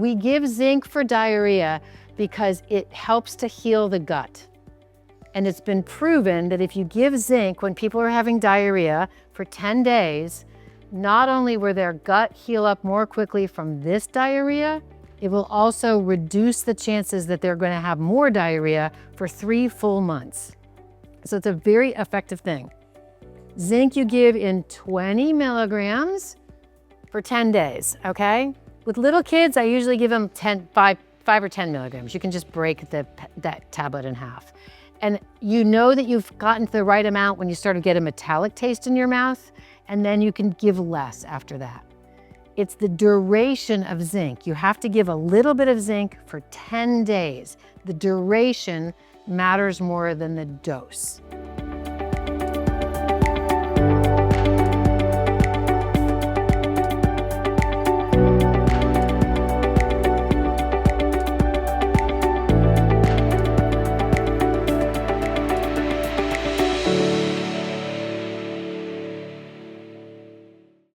We give zinc for diarrhea because it helps to heal the gut. And it's been proven that if you give zinc when people are having diarrhea for 10 days, not only will their gut heal up more quickly from this diarrhea, it will also reduce the chances that they're going to have more diarrhea for 3 full months. So it's a very effective thing. Zinc you give in 20 milligrams for 10 days, okay? With little kids, I usually give them 5 or 10 milligrams. You can just break that tablet in half. And you know that you've gotten to the right amount when you start to get a metallic taste in your mouth, and then you can give less after that. It's the duration of zinc. You have to give a little bit of zinc for 10 days. The duration matters more than the dose.